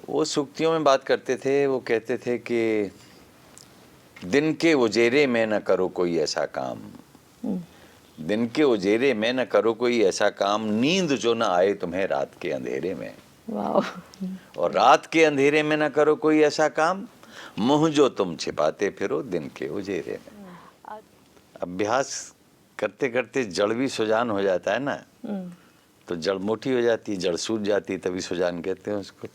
वो सूक्तियों में बात करते थे। वो कहते थे कि दिन के उजेरे में न करो कोई ऐसा काम, दिन के उजेरे में न करो कोई ऐसा काम, नींद जो न आए तुम्हें रात के अंधेरे में। वाह। और रात के अंधेरे में न करो कोई ऐसा काम, मुंह जो तुम छिपाते फिरो दिन के उजेरे में। अभ्यास करते करते जड़ भी सुजान हो जाता है ना, तो जड़ मोटी हो जाती, जड़ सूज जाती, तभी सुजान कहते हैं उसको।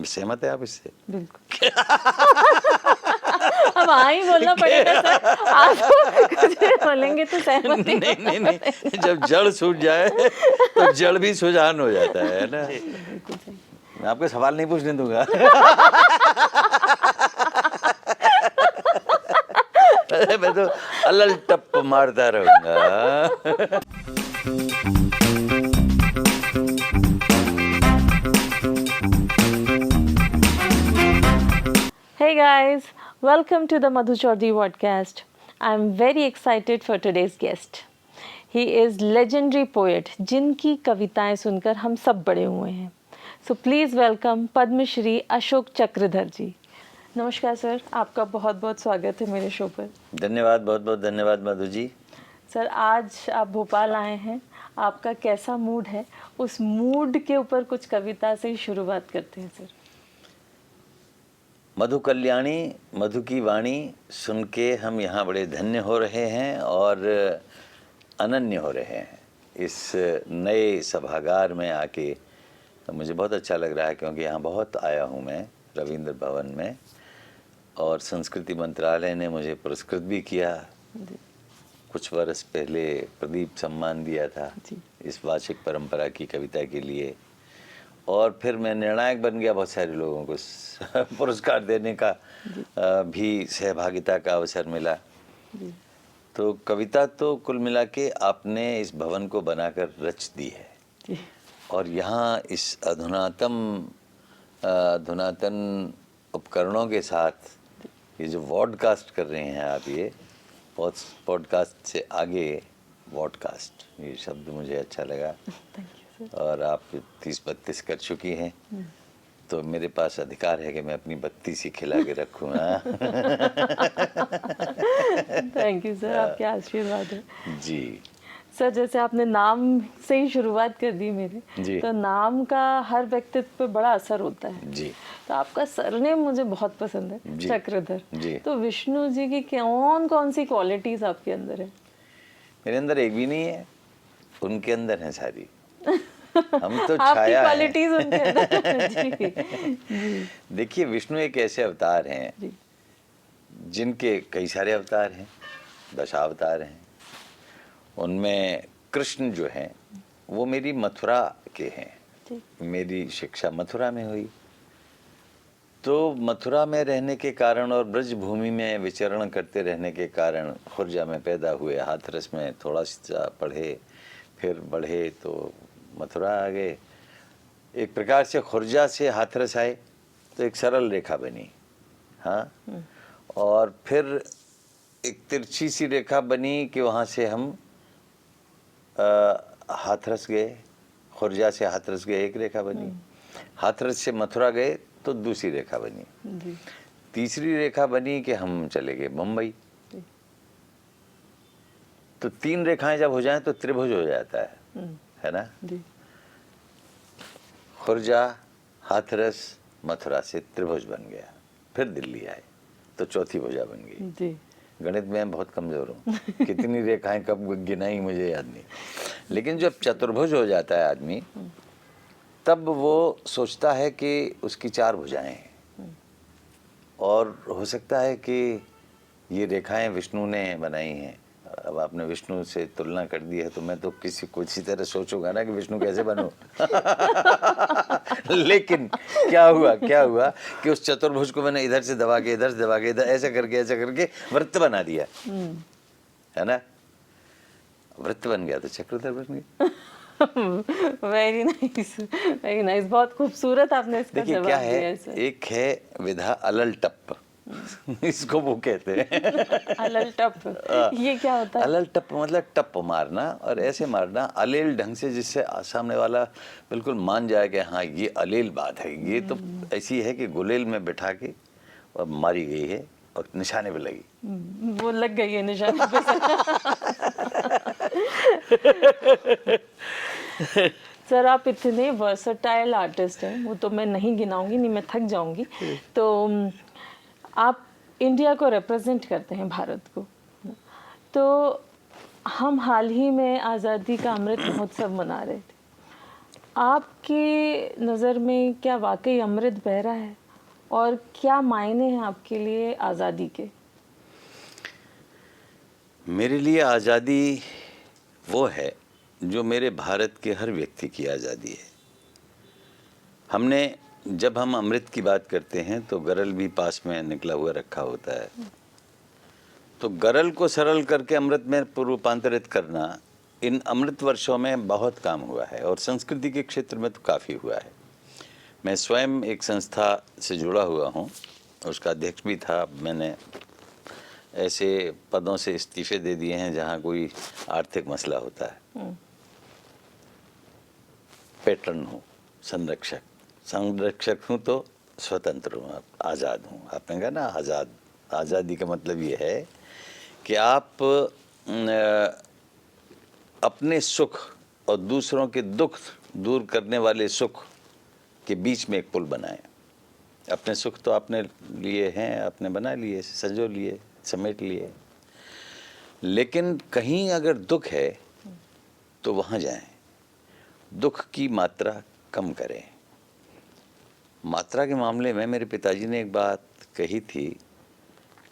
सहमत है आप इससे? बिल्कुल। अब हाँ ही बोलना पड़ेगा सर, आप कुछ भी बोलेंगे तो सहमत ही नहीं, जब जड़ सूज जाए तो जड़ भी सुजान हो जाता है ना। मैं आपको सवाल नहीं पूछने दूंगा। मैं तो अलल टप मारता रहूंगा। Hey guys, welcome to the Madhu Chaudhary podcast. I'm very excited for today's guest. He is legendary poet, जिनकी कविताएं सुनकर हम सब बड़े हुए हैं. So please welcome Padmashri Ashok Chakradhar जी. नमस्कार सर, आपका बहुत बहुत स्वागत है मेरे शो पर. धन्यवाद, बहुत बहुत धन्यवाद मधु जी। सर, आज आप भोपाल आए हैं, आपका कैसा मूड है? उस मूड के ऊपर कुछ कविता से ही शुरुआत करते हैं सर. मधु कल्याणी, मधु की वाणी सुन के हम यहाँ बड़े धन्य हो रहे हैं और अनन्य हो रहे हैं। इस नए सभागार में आके तो मुझे बहुत अच्छा लग रहा है, क्योंकि यहाँ बहुत आया हूँ मैं रविंद्र भवन में, और संस्कृति मंत्रालय ने मुझे पुरस्कृत भी किया। कुछ वर्ष पहले प्रदीप सम्मान दिया था इस वार्षिक परंपरा की कविता के लिए, और फिर मैं निर्णायक बन गया। बहुत सारे लोगों को पुरस्कार देने का भी सहभागिता का अवसर मिला। तो कविता तो कुल मिला के आपने इस भवन को बनाकर रच दी है, और यहाँ इस अधुनातन उपकरणों के साथ ये जो वॉडकास्ट कर रहे हैं आप, ये पॉडकास्ट से आगे वॉडकास्ट, ये शब्द मुझे अच्छा लगा। और आप 30-32 कर चुकी हैं, तो मेरे पास अधिकार है कि मैं अपनी 32 ही खिला के रखूँ। थैंक यू सर, आपके आशीर्वाद है जी। सर, जैसे आपने नाम से ही शुरुआत कर दी मेरे, तो नाम का हर व्यक्तित्व पे बड़ा असर होता है जी। तो आपका सरनेम मुझे बहुत पसंद है, चक्रधर जी। तो विष्णु जी की कौन सी क्वालिटीज आपके अंदर है? मेरे अंदर एक भी नहीं है, उनके अंदर है सारी। हम तो छाया क्वालिटीज उनके अंदर। देखिए, विष्णु एक ऐसे अवतार हैं जिनके कई सारे अवतार हैं, 10 अवतार हैं। उनमें कृष्ण जो हैं वो मेरी मथुरा के हैं। मेरी शिक्षा मथुरा में हुई, तो मथुरा में रहने के कारण और ब्रज भूमि में विचरण करते रहने के कारण खुर्जा में पैदा हुए। हाथरस में थोड़ा सा पढ़े, फिर बढ़े तो मथुरा आ गए। एक प्रकार से खुर्जा से हाथरस आए तो एक सरल रेखा बनी, हाँ। और फिर एक तिरछी सी रेखा बनी कि वहाँ से हम हाथरस गए। खुर्जा से हाथरस गए, एक रेखा बनी। हाथरस से मथुरा गए तो दूसरी रेखा बनी। तीसरी रेखा बनी कि हम चले गए मुंबई। तो 3 रेखाएं जब हो जाएं तो त्रिभुज हो जाता है ना। खुर्जा, हाथरस, मथुरा से त्रिभुज बन गया। फिर दिल्ली आए तो चौथी भुजा बन गई। गणित में बहुत कमजोर हूँ, कितनी रेखाएं कब गिनाई मुझे याद नहीं। लेकिन जब चतुर्भुज हो जाता है आदमी, तब वो सोचता है कि उसकी 4 भुजाएं हैं, और हो सकता है कि ये रेखाएं विष्णु ने बनाई हैं। अब आपने विष्णु से तुलना कर दी है, तो मैं तो किसी तरह सोचूंगा ना कि विष्णु कैसे बनूं। लेकिन क्या हुआ कि उस चतुर्भुज को मैंने इधर से दबा के इधर से दबा के इधर ऐसे करके वृत्त बना दिया, है ना। वृत्त बन गया तो चक्रधर बन गया। वेरी नाइस, वेरी नाइस, बहुत खूबसूरत आपने इसका देखिए जवाब क्या दिया है, एक है विधा अलल टप्प, इसको वो कहते हैं। अलल टप, ये क्या होता है? अलल टप मतलब टप मारना, और ऐसे मारना अलेल ढंग से जिससे सामने वाला बिल्कुल मान जाए कि हाँ ये अलेल बात है। ये तो ऐसी है कि गुलेल में बिठा के और मारी गई है और निशाने पे लगी। वो लग गई है निशाने पे। सर आप इतने वर्सटाइल आर्टिस्ट हैं, वो तो मैं नहीं गिनाऊंगी, नहीं मैं थक जाऊंगी। तो आप इंडिया को रिप्रेजेंट करते हैं, भारत को। तो हम हाल ही में आज़ादी का अमृत महोत्सव मना रहे थे। आपकी नज़र में क्या वाकई अमृत बह रहा है, और क्या मायने हैं आपके लिए आज़ादी के? मेरे लिए आज़ादी वो है जो मेरे भारत के हर व्यक्ति की आज़ादी है। हमने जब हम अमृत की बात करते हैं तो गरल भी पास में निकला हुआ रखा होता है। तो गरल को सरल करके अमृत में रूपांतरित करना इन अमृत वर्षों में बहुत काम हुआ है, और संस्कृति के क्षेत्र में तो काफ़ी हुआ है। मैं स्वयं एक संस्था से जुड़ा हुआ हूँ, उसका अध्यक्ष भी था। मैंने ऐसे पदों से इस्तीफे दे दिए हैं जहाँ कोई आर्थिक मसला होता है। पैटर्न हूँ, संरक्षक हूँ तो स्वतंत्र हूँ, आज़ाद हूँ। आपने कहा ना आज़ाद, आज़ादी का मतलब ये है कि आप अपने सुख और दूसरों के दुख दूर करने वाले सुख के बीच में एक पुल बनाएं। अपने सुख तो आपने लिए हैं, आपने बना लिए, संजो लिए, समेट लिए, लेकिन कहीं अगर दुख है तो वहाँ जाएं, दुख की मात्रा कम करें। मात्रा के मामले में मेरे पिताजी ने एक बात कही थी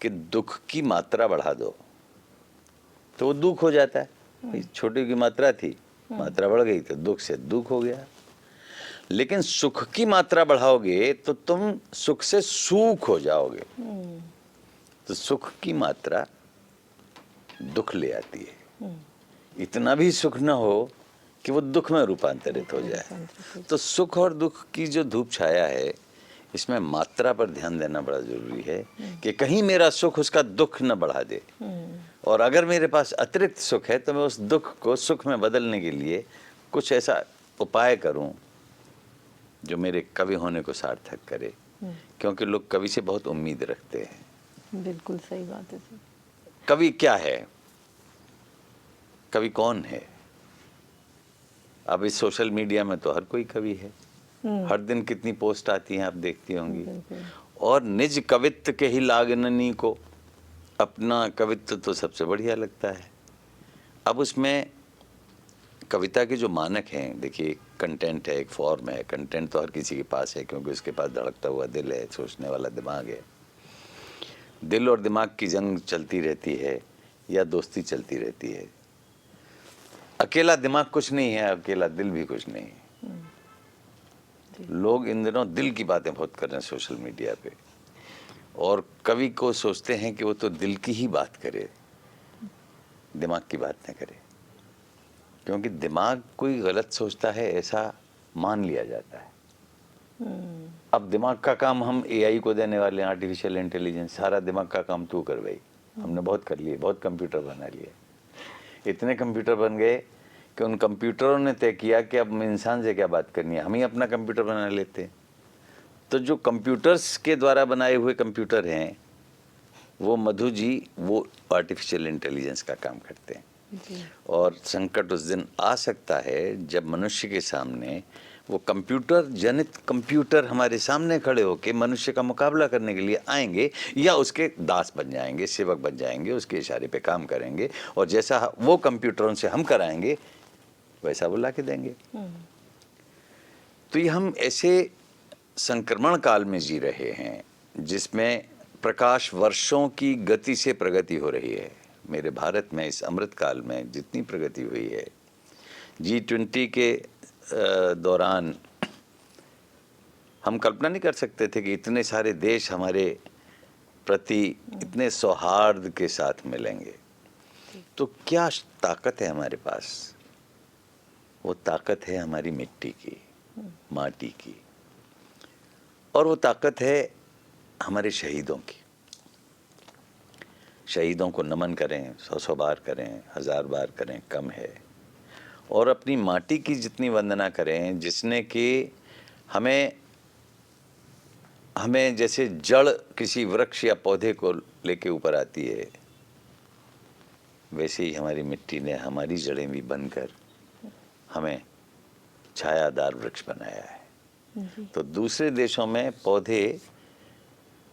कि दुख की मात्रा बढ़ा दो तो वो दुख हो जाता है। छोटी की मात्रा थी, मात्रा बढ़ गई तो दुख से दुख हो गया। लेकिन सुख की मात्रा बढ़ाओगे तो तुम सुख से सुख हो जाओगे। तो सुख की मात्रा दुख ले आती है। इतना भी सुख न हो कि वो दुख में रूपांतरित हो जाए। तो सुख और दुख की जो धूप छाया है, इसमें मात्रा पर ध्यान देना बड़ा जरूरी है कि कहीं मेरा सुख उसका दुख न बढ़ा दे। और अगर मेरे पास अतिरिक्त सुख है तो मैं उस दुख को सुख में बदलने के लिए कुछ ऐसा उपाय करूं जो मेरे कवि होने को सार्थक करे। क्योंकि लोग कवि से बहुत उम्मीद रखते हैं। बिल्कुल सही बात है सर। कवि क्या है, कवि कौन है? अब इस सोशल मीडिया में तो हर कोई कवि है। हर दिन कितनी पोस्ट आती हैं, आप देखती होंगी। और निज कवित्व के ही लागननी को अपना कवित्व तो सबसे बढ़िया लगता है। अब उसमें कविता के जो मानक हैं, देखिए कंटेंट है, एक फॉर्म है। कंटेंट तो हर किसी के पास है क्योंकि उसके पास धड़कता हुआ दिल है, सोचने वाला दिमाग है। दिल और दिमाग की जंग चलती रहती है या दोस्ती चलती रहती है। अकेला दिमाग कुछ नहीं है, अकेला दिल भी कुछ नहीं है। लोग इन दिनों दिल की बातें बहुत कर रहे हैं सोशल मीडिया पे, और कवि को सोचते हैं कि वो तो दिल की ही बात करे, दिमाग की बात न करे। क्योंकि दिमाग कोई गलत सोचता है ऐसा मान लिया जाता है। अब दिमाग का काम हम एआई को देने वाले हैं, आर्टिफिशियल इंटेलिजेंस। सारा दिमाग का काम तू कर भाई। हमने बहुत कर लिए, बहुत कंप्यूटर बना लिए। इतने कंप्यूटर बन गए कि उन कंप्यूटरों ने तय किया कि अब इंसान से क्या बात करनी है, हम ही अपना कंप्यूटर बना लेते हैं। तो जो कंप्यूटर्स के द्वारा बनाए हुए कंप्यूटर हैं, वो मधु जी वो आर्टिफिशियल इंटेलिजेंस का काम करते हैं। और संकट उस दिन आ सकता है जब मनुष्य के सामने वो कंप्यूटर जनित कंप्यूटर हमारे सामने खड़े होकर मनुष्य का मुकाबला करने के लिए आएंगे, या उसके दास बन जाएंगे, सेवक बन जाएंगे, उसके इशारे पे काम करेंगे, और जैसा वो कंप्यूटरों से हम कराएंगे वैसा वो ला के देंगे। तो ये हम ऐसे संक्रमण काल में जी रहे हैं जिसमें प्रकाश वर्षों की गति से प्रगति हो रही है। मेरे भारत में इस अमृत काल में जितनी प्रगति हुई है, G20 के दौरान हम कल्पना नहीं कर सकते थे कि इतने सारे देश हमारे प्रति इतने सौहार्द के साथ मिलेंगे। तो क्या ताकत है हमारे पास? वो ताकत है हमारी मिट्टी की, माटी की, और वो ताकत है हमारे शहीदों की। शहीदों को नमन करें, 100 बार करें, 1000 बार करें, कम है। और अपनी माटी की जितनी वंदना करें, जिसने कि हमें जैसे जड़ किसी वृक्ष या पौधे को लेके ऊपर आती है, वैसे ही हमारी मिट्टी ने हमारी जड़ें भी बनकर हमें छायादार वृक्ष बनाया है। तो दूसरे देशों में पौधे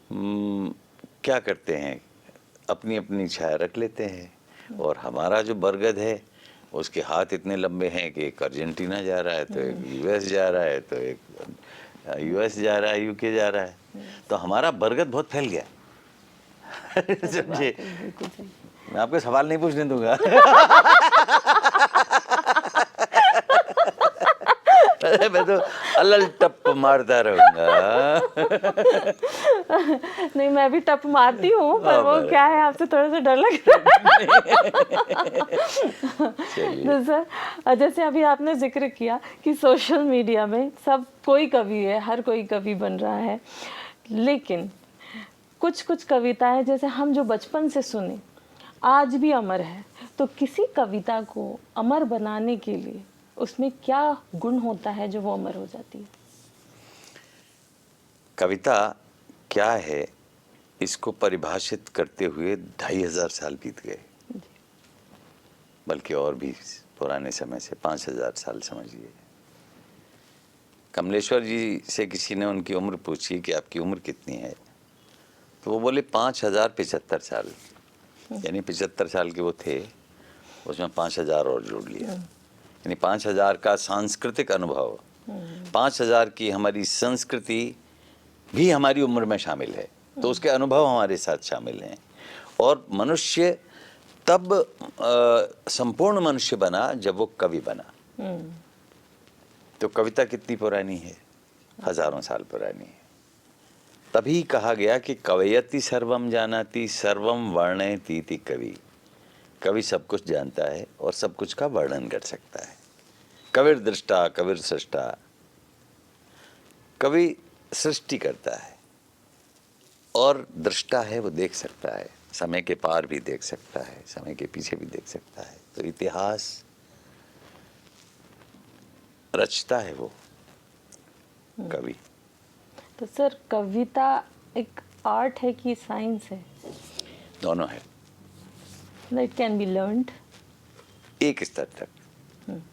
क्या करते हैं, अपनी अपनी छाया रख लेते हैं, और हमारा जो बरगद है उसके हाथ इतने लंबे हैं कि एक अर्जेंटीना जा रहा है, तो एक यूएस जा रहा है, तो एक यूएस जा रहा है, यूके जा रहा है। तो हमारा बरगद बहुत फैल गया। समझे? मैं आपको सवाल नहीं पूछने दूंगा। मैं तो अलल टप मारता रहूंगा। नहीं, मैं भी टप मारती हूँ, पर वो क्या है, आपसे थोड़ा सा डर लग रहा है। तो सर, जैसे अभी आपने जिक्र किया कि सोशल मीडिया में सब कोई कवि है, हर कोई कवि बन रहा है, लेकिन कुछ कुछ कविताएं जैसे हम जो बचपन से सुने आज भी अमर है। तो किसी कविता को अमर बनाने के लिए उसमें क्या गुण होता है जो वो अमर हो जाती है? कविता क्या है, इसको परिभाषित करते हुए 2500 साल बीत गए, बल्कि और भी पुराने समय से 5000 साल समझिए। कमलेश्वर जी से किसी ने उनकी उम्र पूछी कि आपकी उम्र कितनी है, तो वो बोले 5075 साल, यानी 75 साल के वो थे, उसमें 5000 और जोड़ लिया, यानी 5000 का सांस्कृतिक अनुभव, 5000 की हमारी संस्कृति भी हमारी उम्र में शामिल है, तो उसके अनुभव हमारे साथ शामिल हैं। और मनुष्य तब संपूर्ण मनुष्य बना जब वो कवि बना। तो कविता कितनी पुरानी है? हजारों साल पुरानी है। तभी कहा गया कि कवयति सर्वम जानाति सर्वम वर्णयति इति कवि। कवि सब कुछ जानता है और सब कुछ का वर्णन कर सकता है। कविर दृष्टा कविर सृष्टा, कवि सृष्टि करता है और दृष्टा है, वो देख सकता है, समय के पार भी देख सकता है, समय के पीछे भी देख सकता है। तो इतिहास रचता है वो कवि। तो सर, कविता एक आर्ट है कि साइंस है? दोनों है। इट कैन बी लर्न्ड एक स्तर तक।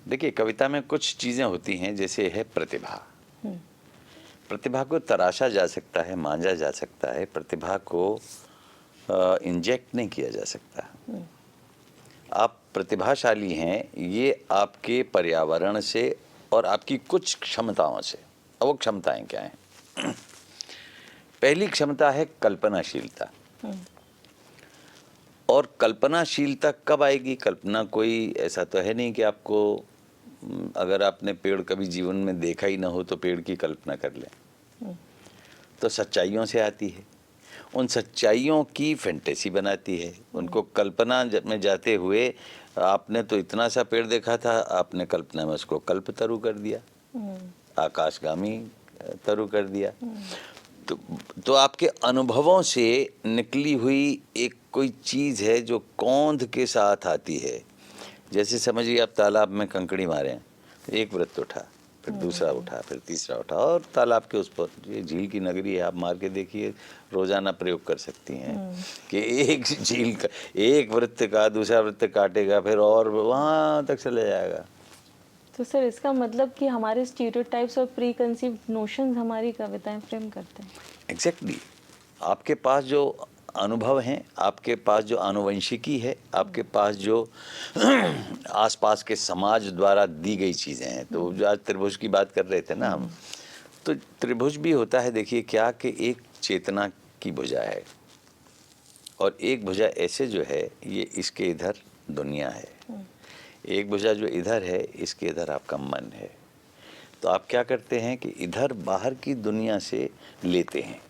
देखिए, कविता में कुछ चीजें होती हैं, जैसे है प्रतिभा। प्रतिभा को तराशा जा सकता है, मांझा जा सकता है, प्रतिभा को इंजेक्ट नहीं किया जा सकता। आप प्रतिभाशाली हैं, ये आपके पर्यावरण से और आपकी कुछ क्षमताओं से। अब वो क्षमताएं क्या हैं? पहली क्षमता है कल्पनाशीलता। और कल्पनाशीलता कब आएगी? कल्पना कोई ऐसा तो है नहीं कि आपको, अगर आपने पेड़ कभी जीवन में देखा ही ना हो तो पेड़ की कल्पना कर लें। तो सच्चाइयों से आती है, उन सच्चाइयों की फैंटेसी बनाती है। उनको कल्पना में जाते हुए, आपने तो इतना सा पेड़ देखा था, आपने कल्पना में उसको कल्पतरु कर दिया, आकाशगामी तरु कर दिया। तो आपके अनुभवों से निकली हुई एक कोई चीज है जो कौंध के साथ आती है। जैसे समझिए, आप तालाब में कंकड़ी मारे, एक वृत्त उठा, फिर दूसरा उठा, फिर तीसरा उठा, और तालाब के उस पर, ये झील की नगरी है, आप मार के देखिए, रोजाना प्रयोग कर सकती हैं कि एक झील का एक वृत्त का दूसरा वृत्त काटेगा, फिर और वहां तक चले जाएगा। तो सर, इसका मतलब कि हमारे स्टीरियोटाइप्स और प्री कंसीव्ड नोशंस हमारी कविताएं फ्रेम करते हैं। एग्जैक्टली। आपके पास जो अनुभव हैं, आपके पास जो आनुवंशिकी है, आपके पास जो आसपास के समाज द्वारा दी गई चीज़ें हैं। तो जो आज त्रिभुज की बात कर रहे थे ना हम, तो त्रिभुज भी होता है, देखिए क्या, कि एक चेतना की भुजा है, और एक भुजा ऐसे जो है, ये इसके इधर दुनिया है, एक भुजा जो इधर है, इसके इधर आपका मन है। तो आप क्या करते हैं कि इधर बाहर की दुनिया से लेते हैं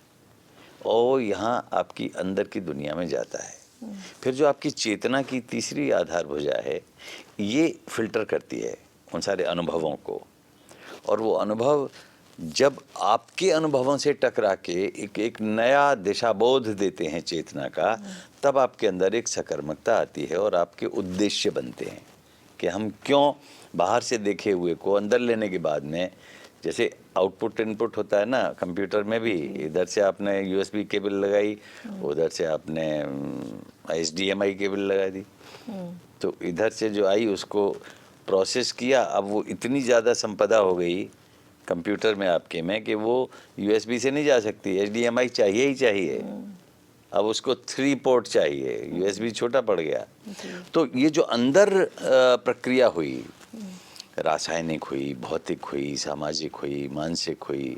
और यहाँ आपकी अंदर की दुनिया में जाता है। फिर जो आपकी चेतना की तीसरी आधार भुजा है, ये फिल्टर करती है उन सारे अनुभवों को, और वो अनुभव जब आपके अनुभवों से टकरा के एक नया दिशाबोध देते हैं चेतना का, तब आपके अंदर एक सकारात्मकता आती है और आपके उद्देश्य बनते हैं कि हम क्यों बाहर से देखे हुए को अंदर लेने के बाद में, जैसे आउटपुट इनपुट होता है ना कंप्यूटर में भी, इधर से आपने यूएसबी केबल लगाई, उधर से आपने एचडीएमआई केबल लगा दी, तो इधर से जो आई उसको प्रोसेस किया, अब वो इतनी ज़्यादा संपदा हो गई कंप्यूटर में आपके में कि वो यूएसबी से नहीं जा सकती, एचडीएमआई चाहिए ही चाहिए। अब उसको 3 पोर्ट चाहिए, यूएसबी छोटा पड़ गया। तो ये जो अंदर प्रक्रिया हुई, रासायनिक हुई, भौतिक हुई, सामाजिक हुई, मानसिक हुई,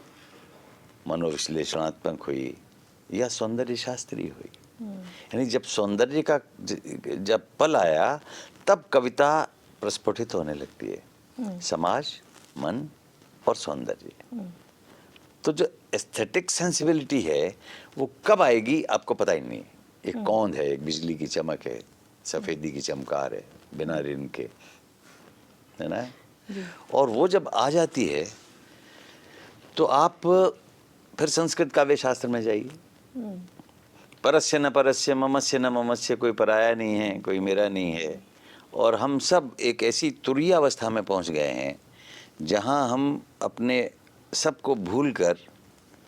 मनोविश्लेषणात्मक हुई, या सौंदर्य शास्त्री हुई, यानी जब सौंदर्य का जब पल आया तब कविता प्रस्फुटित होने लगती है। समाज, मन और सौंदर्य। तो जो एस्थेटिक सेंसिबिलिटी है वो कब आएगी आपको पता ही नहीं। एक कौंध है, एक बिजली की चमक है, सफेदी की चमकार है, बिना रिन के, है ना। और वो जब आ जाती है तो आप फिर संस्कृत काव्य शास्त्र में जाइए। परस्य न परस्य, ममस्य न ममस्य, कोई पराया नहीं है, कोई मेरा नहीं है। और हम सब एक ऐसी तुरीय अवस्था में पहुंच गए हैं जहां हम अपने सबको भूलकर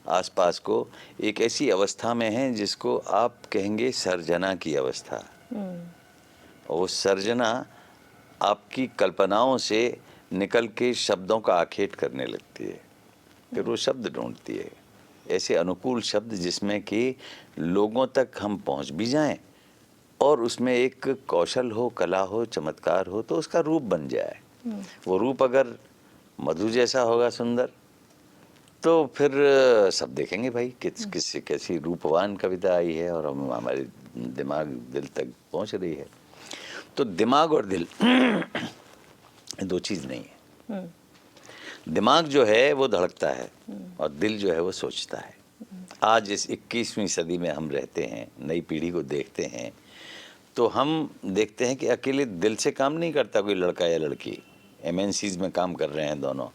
आसपास को एक ऐसी अवस्था में हैं जिसको आप कहेंगे सर्जना की अवस्था। और वो सर्जना आपकी कल्पनाओं से निकल के शब्दों का आखेट करने लगती है, फिर वो शब्द ढूंढती है, ऐसे अनुकूल शब्द जिसमें कि लोगों तक हम पहुंच भी जाएं और उसमें एक कौशल हो, कला हो, चमत्कार हो, तो उसका रूप बन जाए। वो रूप अगर मधु जैसा होगा सुंदर, तो फिर सब देखेंगे भाई कैसी रूपवान कविता आई है और हम हमारे दिमाग दिल तक पहुंच रही है। तो दिमाग और दिल दो चीज़ नहीं है। दिमाग जो है वो धड़कता है और दिल जो है वो सोचता है। आज इस 21वीं सदी में हम रहते हैं, नई पीढ़ी को देखते हैं, तो हम देखते हैं कि अकेले दिल से काम नहीं करता कोई लड़का या लड़की। एमएनसीज में काम कर रहे हैं दोनों,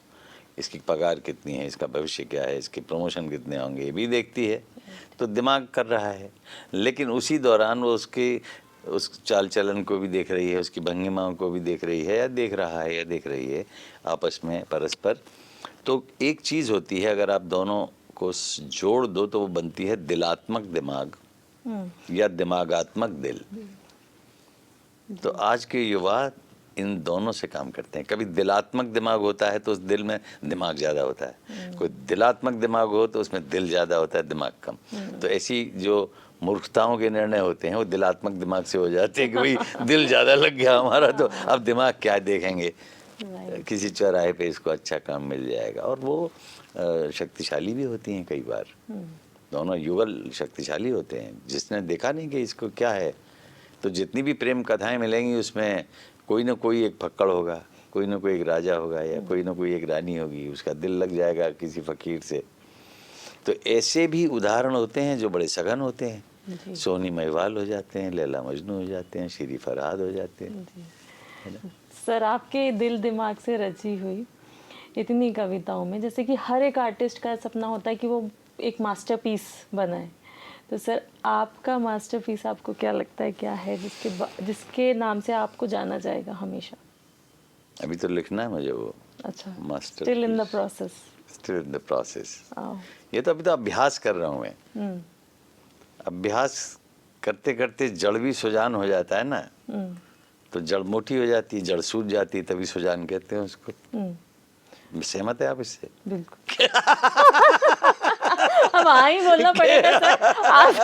इसकी पगार कितनी है, इसका भविष्य क्या है, इसके प्रमोशन कितने होंगे, ये भी देखती है, तो दिमाग कर रहा है। लेकिन उसी दौरान वो उस चाल चलन को भी देख रही है, उसकी भंगिमाओं को भी देख रही है, या देख रहा है या देख रही है आपस में परस्पर। तो एक चीज़ होती है, अगर आप दोनों को जोड़ दो तो वो बनती है दिलात्मक दिमाग या दिमागात्मक दिल। तो आज के युवा इन दोनों से काम करते हैं। कभी दिलात्मक दिमाग होता है तो उस दिल में दिमाग ज़्यादा होता है, कोई दिलात्मक दिमाग हो तो उसमें दिल ज़्यादा होता है, दिमाग कम। तो ऐसी जो मूर्खताओं के निर्णय होते हैं वो दिलात्मक दिमाग से हो जाते हैं कि भाई दिल ज़्यादा लग गया हमारा, तो अब दिमाग क्या देखेंगे, किसी चौराहे पे इसको अच्छा काम मिल जाएगा। और वो शक्तिशाली भी होती हैं कई बार, दोनों युगल शक्तिशाली होते हैं। जिसने देखा नहीं कि इसको क्या है, तो जितनी भी प्रेम कथाएं मिलेंगी उसमें कोई ना कोई एक फक्कड़ होगा, कोई ना कोई एक राजा होगा, या कोई ना कोई एक रानी होगी, उसका दिल लग जाएगा किसी फकीर से। तो ऐसे भी उदाहरण होते हैं जो बड़े सघन होते हैं। सोनी महिवाल हो जाते हैं, लैला मजनू हो जाते हैं, शीरी फरहाद हो जाते हैं। सर, आपके दिल दिमाग से रची हुई इतनी कविताओं में, जैसे कि हर एक आर्टिस्ट का सपना होता है कि वो एक मास्टरपीस बनाए, तो सर आपका मास्टरपीस आपको क्या लगता है क्या है जिसके नाम से आपको जाना जाएगा हमेशा? अभी तो लिखना है मुझे वो। अच्छा, master still in the process. Still in the process. ये तो अभी तो अभ्यास कर रहा हूँ मैं। अभ्यास करते करते जड़ भी सुजान हो जाता है ना, तो जड़ मोटी हो जाती है, जड़ सूज जाती है, तभी सुजान कहते हैं उसको। सहमत है आप इससे? बिल्कुल। अब ही बोलना पड़ेगा सर, आप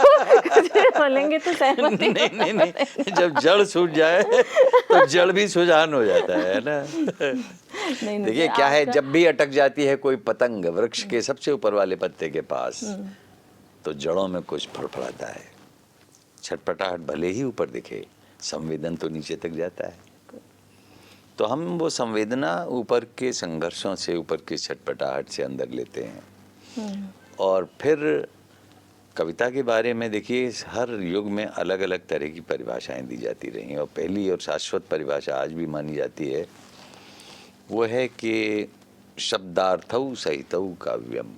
कुछ बोलेंगे तो सहमत ही। नहीं, जब जड़ सूज जाए तो जड़ भी सुजान हो जाता है ना। देखिए क्या है, जब भी अटक जाती है कोई पतंग वृक्ष के सबसे ऊपर वाले पत्ते के पास, तो जड़ों में कुछ फड़फड़ाता है। छटपटाहट भले ही ऊपर दिखे, संवेदन तो नीचे तक जाता है। तो हम वो संवेदना ऊपर के संघर्षों से, ऊपर की छटपटाहट से अंदर लेते हैं। और फिर कविता के बारे में देखिए, हर युग में अलग अलग तरह की परिभाषाएं दी जाती रही, और पहली और शाश्वत परिभाषा आज भी मानी जाती है वो है कि शब्दार्थौ सहितौ काव्यम।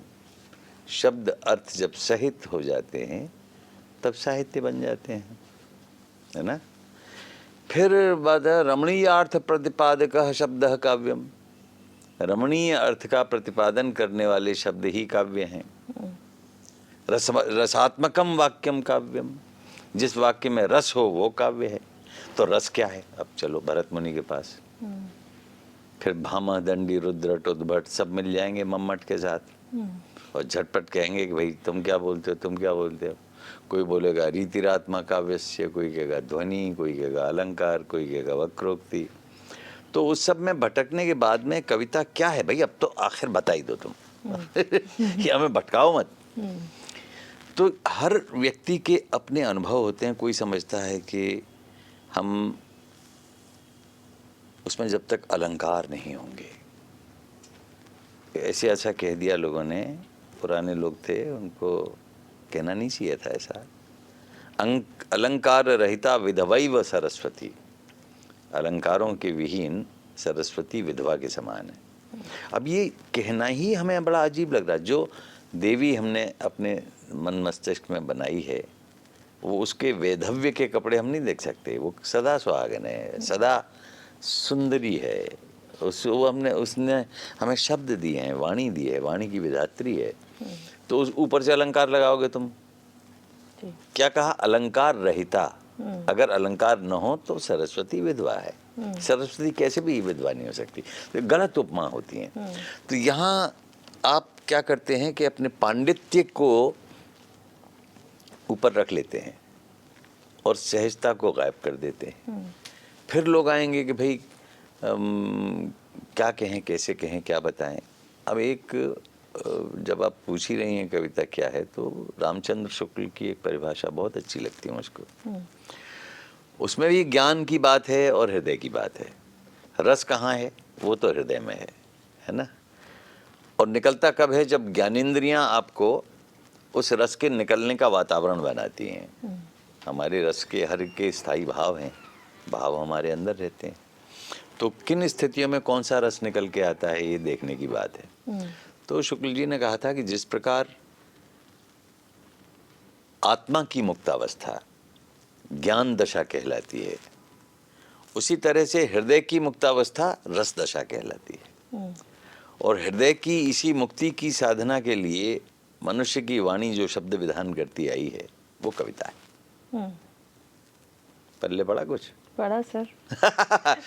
शब्द अर्थ जब सहित हो जाते हैं तब साहित्य बन जाते हैं, है ना। फिर बात है रमणीय अर्थ प्रतिपादक शब्द काव्यम। रमणीय अर्थ का प्रतिपादन करने वाले शब्द ही काव्य हैं। रसात्मकम वाक्यम काव्यम। जिस वाक्य में रस हो वो काव्य है। तो रस क्या है? अब चलो भरत मुनि के पास, फिर भामा, दंडी, रुद्र, उद्भट सब मिल जाएंगे मम्मट के साथ और झटपट कहेंगे कि भाई तुम क्या बोलते हो, तुम क्या बोलते हो। कोई बोलेगा रीतिरात्मा काव्यस्य, कोई कहेगा ध्वनि, कोई कहेगा अलंकार, कोई कहेगा वक्रोक्ति। तो उस सब में भटकने के बाद में कविता क्या है भाई, अब तो आखिर बता ही दो तुम कि हमें भटकाओ मत। तो हर व्यक्ति के अपने अनुभव होते हैं। कोई समझता है कि हम उसमें जब तक अलंकार नहीं होंगे, ऐसे ऐसा कह दिया लोगों ने, पुराने लोग थे, उनको कहना नहीं चाहिए था ऐसा। अलंकार रहिता विधवैव सरस्वती। अलंकारों के विहीन सरस्वती विधवा के समान है। अब ये कहना ही हमें बड़ा अजीब लग रहा है। जो देवी हमने अपने मन मस्तिष्क में बनाई है, वो उसके वैधव्य के कपड़े हम नहीं देख सकते। वो सदा सुहागन है, सदा सुंदरी है। वो उसने हमें शब्द दिए हैं, वाणी दी है, वाणी की विधात्री है। तो उस ऊपर से अलंकार लगाओगे तुम। क्या कहा? अलंकार रहिता। अगर अलंकार न हो तो सरस्वती विधवा है। सरस्वती कैसे भी विधवा नहीं हो सकती। तो गलत उपमा होती हैं। तो यहाँ आप क्या करते हैं कि अपने पांडित्य को ऊपर रख लेते हैं और सहजता को गायब कर देते हैं। फिर लोग आएंगे कि भाई क्या कहें, कैसे कहें, क्या बताएं। अब एक जब आप पूछ ही रही हैं कविता क्या है, तो रामचंद्र शुक्ल की एक परिभाषा बहुत अच्छी लगती है मुझको। उसमें भी ज्ञान की बात है और हृदय की बात है। रस कहाँ है? वो तो हृदय में है ना। और निकलता कब है? जब ज्ञानेंद्रियां आपको उस रस के निकलने का वातावरण बनाती हैं। हमारे रस के हर के स्थायी भाव हैं, भाव हमारे अंदर रहते हैं। तो किन स्थितियों में कौन सा रस निकल के आता है, ये देखने की बात है। तो शुक्ल जी ने कहा था कि जिस प्रकार आत्मा की मुक्तावस्था ज्ञान दशा कहलाती है, उसी तरह से हृदय की मुक्तावस्था रस दशा कहलाती है। और हृदय की इसी मुक्ति की साधना के लिए मनुष्य की वाणी जो शब्द विधान करती आई है, वो कविता है। पल्ले पढ़ा कुछ? पढ़ा सर।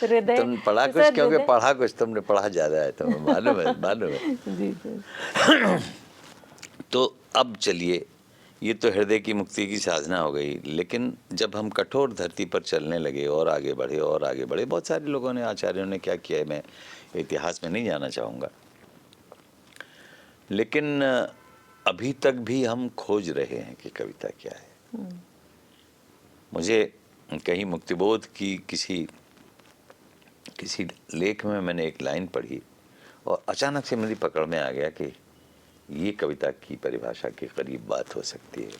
हृदय तुम पढ़ा तो कुछ सर क्योंकि हृदय पढ़ा कुछ, तुमने पढ़ा ज्यादा है, तुम्हें मालूम है, मालूम है। जी सर। तो अब चलिए, ये तो हृदय की मुक्ति की साधना हो गई। लेकिन जब हम कठोर धरती पर चलने लगे और आगे बढ़े और आगे बढ़े, बहुत सारे लोगों ने, आचार्यों ने क्या किया है, मैं इतिहास में नहीं जाना चाहूँगा, लेकिन अभी तक भी हम खोज रहे हैं कि कविता क्या है। मुझे कहीं मुक्तिबोध की किसी लेख में मैंने एक लाइन पढ़ी और अचानक से मेरी पकड़ में आ गया कि ये कविता की परिभाषा के करीब बात हो सकती है।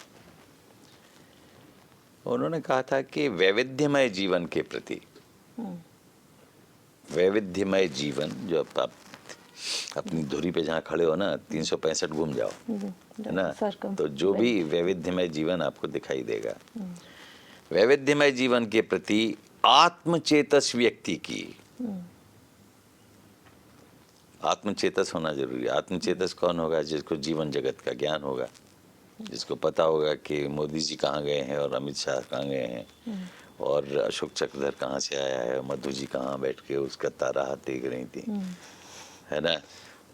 उन्होंने कहा था कि वैविध्यमय जीवन के प्रति, वैविध्यमय जीवन, जो आप अपनी धुरी पे जहाँ खड़े हो ना, 365 घूम जाओ, है ना, तो जो भी वैविध्यमय जीवन आपको दिखाई देगा, वैविध्यमय जीवन के प्रति आत्मचेतस व्यक्ति की, आत्मचेतस होना जरूरी है। आत्मचेतस कौन होगा? जिसको जीवन जगत का ज्ञान होगा, जिसको पता होगा कि मोदी जी कहाँ गए हैं और अमित शाह कहाँ गए हैं और अशोक चक्रधर कहाँ से आया है, मधु जी कहाँ बैठ के उसका तारा हाथ देख रही थी, है ना।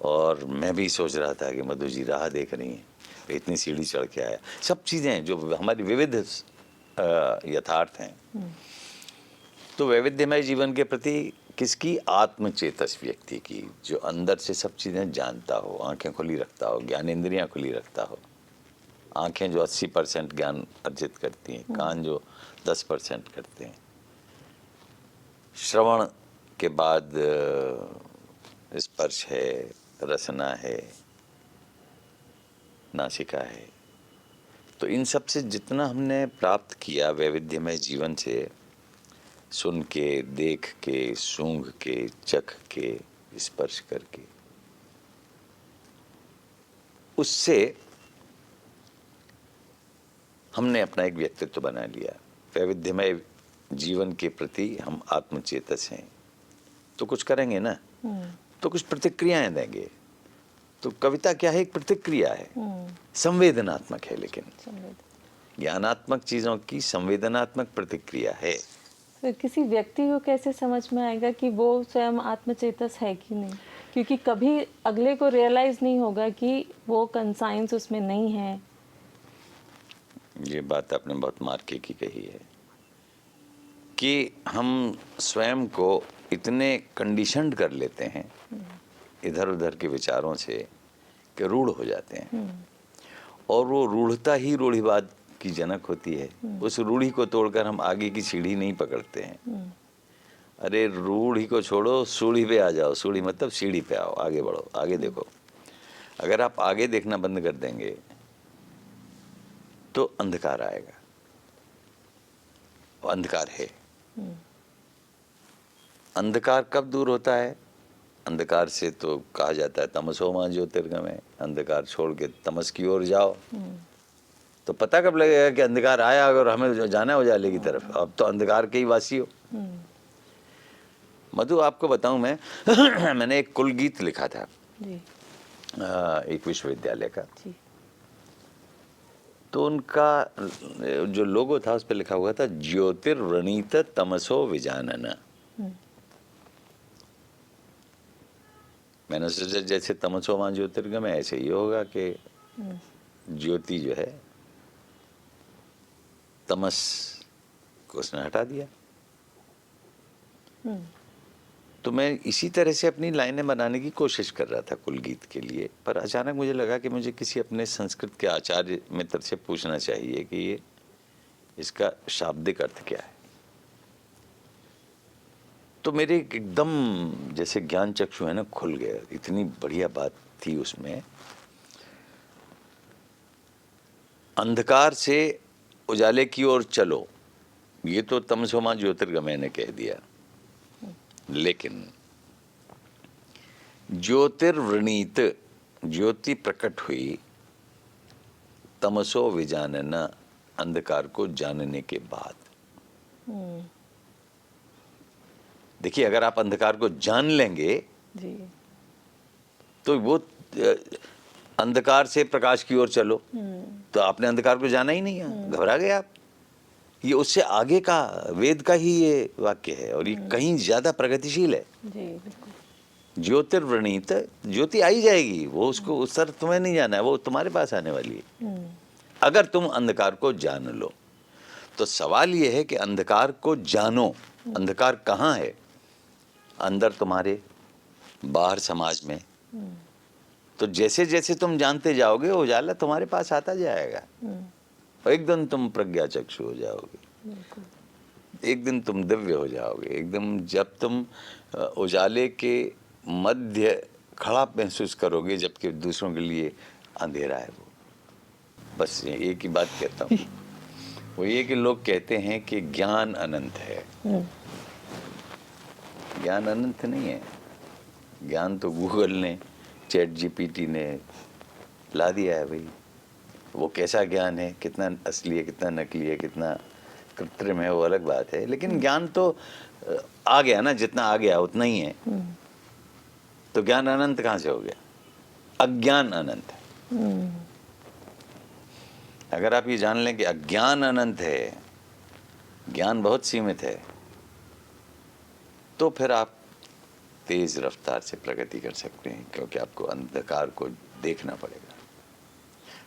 और मैं भी सोच रहा था कि मधु जी राह देख रही हैं, इतनी सीढ़ी चढ़ के आया। सब चीज़ें जो हमारी विविध यथार्थ हैं। तो वैविध्यमय जीवन के प्रति किसकी? आत्मचेतस व्यक्ति की, जो अंदर से सब चीज़ें जानता हो, आंखें खुली रखता हो, ज्ञानेंद्रियां खुली रखता हो। आंखें जो 80% ज्ञान अर्जित करती हैं, कान जो 10% करते हैं, श्रवण के बाद स्पर्श है, रसना है, नासिका है। तो इन सब से जितना हमने प्राप्त किया वैविध्यमय जीवन से, सुन के, देख के, सूंघ के, चख के, स्पर्श करके, उससे हमने अपना एक व्यक्तित्व बना लिया। वैविध्यमय जीवन के प्रति हम आत्मचेतस हैं, तो कुछ करेंगे ना, तो कुछ प्रतिक्रियाएं देंगे। तो कविता क्या है? एक प्रतिक्रिया है, संवेदनात्मक है, लेकिन ज्ञानात्मक चीजों की संवेदनात्मक प्रतिक्रिया है। फिर किसी व्यक्ति को कैसे समझ में आएगा कि वो स्वयं आत्मचेतस है कि नहीं? क्योंकि कभी अगले को रियलाइज नहीं होगा कि वो कंसाइंस उसमें नहीं है। ये बात आपने बहुत मार्के की कही है कि हम स्वयं को इतने कंडीशनड कर लेते हैं इधर उधर के विचारों से कि रूढ़ हो जाते हैं, और वो रूढ़ता ही रूढ़िवाद की जनक होती है। उस रूढ़ी को तोड़कर हम आगे की सीढ़ी नहीं पकड़ते हैं। अरे रूढ़ी को छोड़ो, सूढ़ी पे आ जाओ। सूढ़ी मतलब सीढ़ी पे आओ, आगे बढ़ो, आगे देखो। अगर आप आगे देखना बंद कर देंगे तो अंधकार आएगा, और अंधकार है। अंधकार कब दूर होता है? अंधकार से तो कहा जाता है तमसो मां ज्योतिर्गमय, अंधकार छोड़ के तमस की ओर जाओ। तो पता कब लगेगा कि अंधकार आया और हमें जाना है उजाले की तरफ? अब तो अंधकार के ही वासी हो। मधु, आपको बताऊं मैं मैंने एक कुल गीत लिखा था जी। एक विश्वविद्यालय का। जी। तो उनका जो लोगो था उस पर लिखा हुआ था ज्योतिर्वृणीत तमसो विजानन। मैंने सोचा जैसे तमसो मां ज्योतिर्गमय, ऐसे ही होगा कि ज्योति जो है तमस को उसने हटा दिया। तो मैं इसी तरह से अपनी लाइनें बनाने की कोशिश कर रहा था कुल गीत के लिए, पर अचानक मुझे लगा कि मुझे किसी अपने संस्कृत के आचार्य मित्र से पूछना चाहिए कि ये इसका शाब्दिक अर्थ क्या है। तो मेरे एकदम जैसे ज्ञान चक्षु है ना खुल गया। इतनी बढ़िया बात थी उसमें। अंधकार से उजाले की ओर चलो, ये तो तमसो मां ज्योतिर्गमय ने कह दिया, लेकिन ज्योतिर्वृणीत, ज्योति प्रकट हुई, तमसो विजानन, अंधकार को जानने के बाद। देखिए, अगर आप अंधकार को जान लेंगे जी। तो वो अंधकार से प्रकाश की ओर चलो, तो आपने अंधकार को जाना ही नहीं है, घबरा गए आप। ये उससे आगे का वेद का ही ये वाक्य है, और ये कहीं ज्यादा प्रगतिशील है। जी बिल्कुल। ज्योतिर्वृणीत, ज्योति आई जाएगी, वो उसको उस तरफ तुम्हें नहीं जाना है, वो तुम्हारे पास आने वाली है अगर तुम अंधकार को जान लो। तो सवाल ये है कि अंधकार को जानो। अंधकार कहाँ है? अंदर तुम्हारे, बाहर समाज में। तो जैसे जैसे तुम जानते जाओगे उजाला तुम्हारे पास आता जाएगा, और एक दिन तुम प्रज्ञा चक्षु हो जाओगे, एक दिन तुम दिव्य हो जाओगे। एकदम जब तुम उजाले के मध्य खड़ा महसूस करोगे, जबकि दूसरों के लिए अंधेरा है वो। बस एक ही बात कहता हूँ, वो ये कि लोग कहते हैं कि ज्ञान अनंत है। ज्ञान अनंत नहीं है। ज्ञान तो गूगल ने, चैट जीपीटी ने ला दिया है भाई। वो कैसा ज्ञान है, कितना असली है, कितना नकली है, कितना कृत्रिम है, वो अलग बात है। लेकिन ज्ञान तो आ गया ना, जितना आ गया उतना ही है। तो ज्ञान अनंत कहाँ से हो गया? अज्ञान अनंत है। अगर आप ये जान लें कि अज्ञान अनंत है, ज्ञान बहुत सीमित है, तो फिर आप तेज रफ्तार से प्रगति कर सकते हैं, क्योंकि आपको अंधकार को देखना पड़ेगा।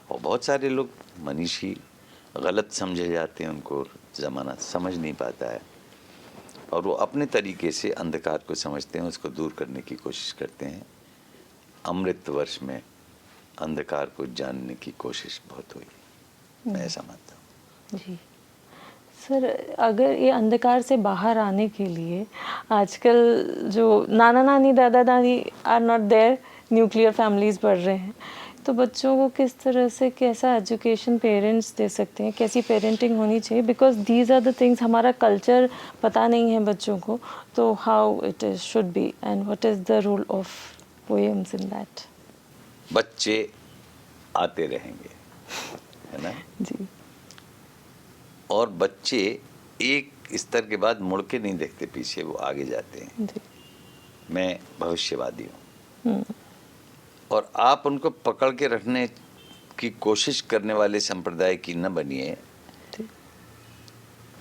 और बहुत सारे लोग मनीषी गलत समझे जाते हैं, उनको ज़माना समझ नहीं पाता है, और वो अपने तरीके से अंधकार को समझते हैं, उसको दूर करने की कोशिश करते हैं। अमृत वर्ष में अंधकार को जानने की कोशिश बहुत हुई, मैं ऐसा मानता हूँ। जी सर, अगर ये अंधकार से बाहर आने के लिए आजकल जो नाना नानी दादा दादी are not there, nuclear families बढ़ रहे हैं, तो बच्चों को किस तरह से कैसा एजुकेशन पेरेंट्स दे सकते हैं, कैसी पेरेंटिंग होनी चाहिए? Because these are the things, हमारा कल्चर पता नहीं है बच्चों को, तो how it is should be and what is the role of poems in that? बच्चे आते रहेंगे, है ना। जी और बच्चे एक स्तर के बाद मुड़ के नहीं देखते पीछे, वो आगे जाते हैं। जी। मैं भविष्यवादी हूँ। और आप उनको पकड़ के रखने की कोशिश करने वाले संप्रदाय की न बनिए। जी।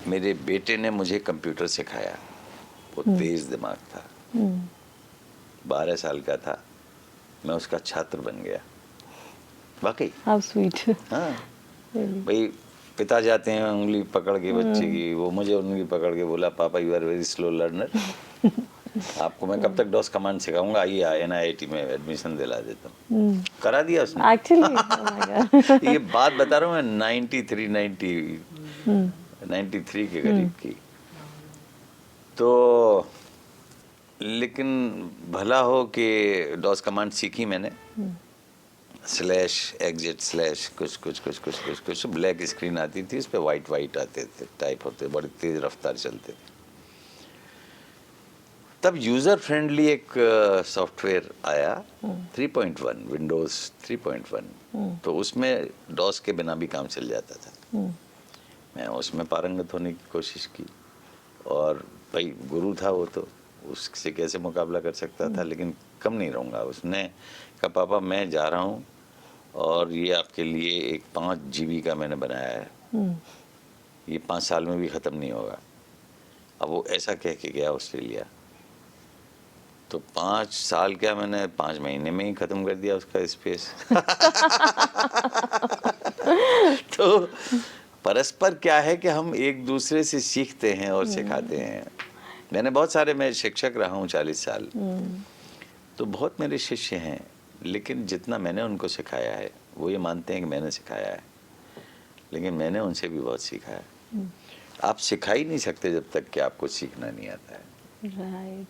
मेरे बेटे ने मुझे कंप्यूटर सिखाया, वो तेज दिमाग था, 12 साल का था, मैं उसका छात्र बन गया। वाकई। How sweet. हाँ भाई, पिता जाते हैं उंगली पकड़ के बच्चे की, वो मुझे उंगली पकड़ के बोला, पापा you are very slow learner, आपको मैं कब तक डॉस कमांड सिखाऊंगा, आइए NIIT में एडमिशन दिला देता हूँ। करा दिया उसने। एक्चुअली ये बात बता रहा हूँ मैं 93 के करीब की। तो लेकिन भला हो कि डॉस कमांड सीखी मैंने, स्लैश एग्जिट स्लैश कुछ ब्लैक स्क्रीन आती थी, उस पर वाइट आते थे, टाइप होते, बड़ी तेज रफ्तार चलते थे। तब यूजर फ्रेंडली एक सॉफ्टवेयर आया 3.1, विंडोज 3.1, तो उसमें डॉस के बिना भी काम चल जाता था। मैं उसमें पारंगत होने की कोशिश की, और भाई गुरु था वो, तो उससे कैसे मुकाबला कर सकता था, लेकिन कम नहीं रहूँगा। उसने कहा, पापा मैं जा रहा हूँ और ये आपके लिए एक 5 GB का मैंने बनाया है, ये 5 साल में भी ख़त्म नहीं होगा। अब वो ऐसा कह के गया ऑस्ट्रेलिया, तो 5 साल क्या, मैंने 5 महीने में ही ख़त्म कर दिया उसका स्पेस। तो परस्पर क्या है कि हम एक दूसरे से सीखते हैं और सिखाते हैं। मैंने बहुत सारे, मैं शिक्षक रहा हूँ 40 साल, तो बहुत मेरे शिष्य हैं, लेकिन जितना मैंने उनको सिखाया है वो ये मानते हैं कि मैंने सिखाया है, लेकिन मैंने उनसे भी बहुत सीखा है। आप सिखा ही नहीं सकते जब तक कि आपको सीखना नहीं आता है। राइट।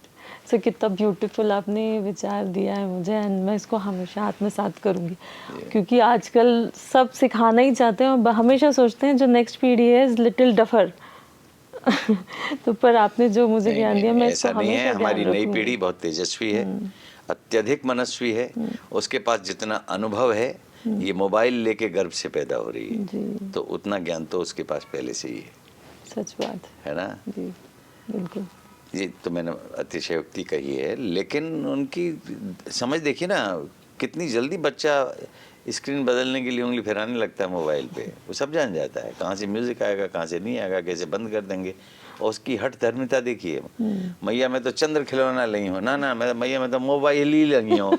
सो कितना ब्यूटीफुल आपने विचार दिया है मुझे, एंड मैं इसको हमेशा आत्मसात करूंगी, क्योंकि आजकल सब सिखाना ही चाहते हैं और हमेशा सोचते हैं जो नेक्स्ट पीढ़ी है इज लिटिल डफर। तो पर आपने जो मुझे ज्ञान दिया, मैं इसको ऐसा नहीं है। हमेशा हमारी ध्यान नई रखूंगी। पीढ़ी बहुत तेजस्वी है, अत्यधिक मनस्वी है, उसके पास जितना अनुभव है, ये मोबाइल लेके गर्भ से पैदा हो रही है, जी। तो उतना ज्ञान तो उसके पास पहले से ही है। सच बात है ना। जी, बिल्कुल। ये तो मैंने अतिशयोक्ति कही है, लेकिन उनकी समझ देखिए ना, कितनी जल्दी बच्चा स्क्रीन बदलने के लिए उंगली फिराने लगता है मोबाइल पे। वो सब जान जाता है, कहाँ से म्यूजिक आएगा, कहाँ से नहीं आएगा, कैसे बंद कर देंगे। और उसकी हठ धर्मिता देखिए, मैया मैं तो चंद्र खिलौना ली हूँ, ना मैं मैया मैं तो मोबाइल ही लगी हूँ।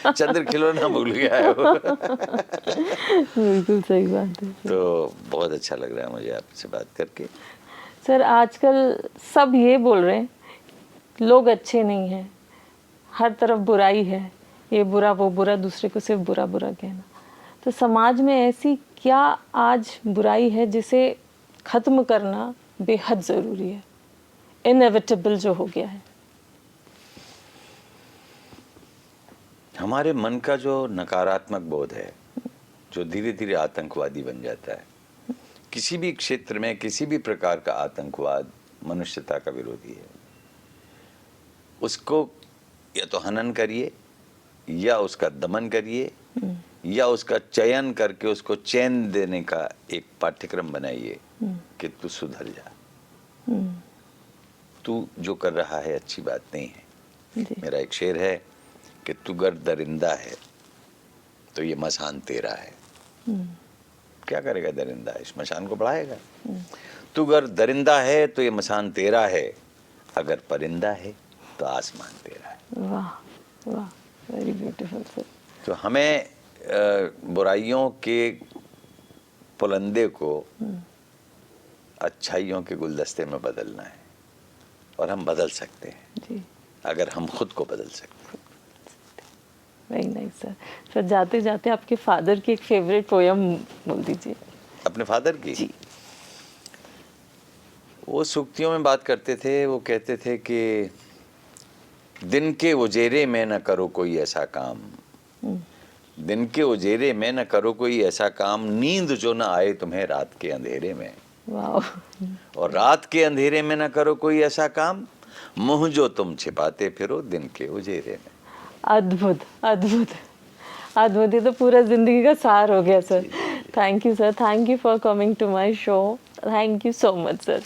चंद्र खिलौना भूल गया है वो। बिल्कुल सही बात है। तो बहुत अच्छा लग रहा है मुझे आपसे बात करके। सर आजकल सब ये बोल रहे हैं लोग अच्छे नहीं हैं, हर तरफ बुराई है, ये बुरा वो बुरा, दूसरे को सिर्फ बुरा बुरा कहना। तो समाज में ऐसी क्या आज बुराई है जिसे ख़त्म करना बेहद ज़रूरी है, इनएविटेबल जो हो गया है? हमारे मन का जो नकारात्मक बोध है, जो धीरे धीरे आतंकवादी बन जाता है। किसी भी क्षेत्र में किसी भी प्रकार का आतंकवाद मनुष्यता का विरोधी है। उसको या तो हनन करिए, या उसका दमन करिए, या उसका चयन करके उसको चैन देने का एक पाठ्यक्रम बनाइए कि तू सुधर जा, तू जो कर रहा है अच्छी बात नहीं है। मेरा एक शेर है कि तू गर दरिंदा है तो ये मसान तेरा है। क्या करेगा दरिंदा, इस मसान को बढ़ाएगा। तू अगर दरिंदा है तो ये मसान तेरा है, अगर परिंदा है तो आसमान तेरा है। वाह वाह, वेरी ब्यूटीफुल सर। तो हमें बुराइयों के पुलंदे को अच्छाइयों के गुलदस्ते में बदलना है, और हम बदल सकते हैं जी, अगर हम खुद को बदल सकते हैं। Very nice sir. सर जाते जाते आपके फादर की एक फेवरेट पोयम बोल दीजिए। अपने फादर की जी। वो सूक्तियों में बात करते थे। वो कहते थे कि दिन के उजेरे में न करो कोई ऐसा काम, दिन के उजेरे में न करो कोई ऐसा काम, नींद जो न आए तुम्हें रात के अंधेरे में। वाह। और रात के अंधेरे में न करो कोई ऐसा काम, मुंह जो तुम छिपाते फिरो दिन के उजेरे में। अद्भुत अद्भुत। अद्भुत, ये तो पूरा जिंदगी का सार हो गया sir. Thank you sir, thank you for coming to my show, thank you so much sir.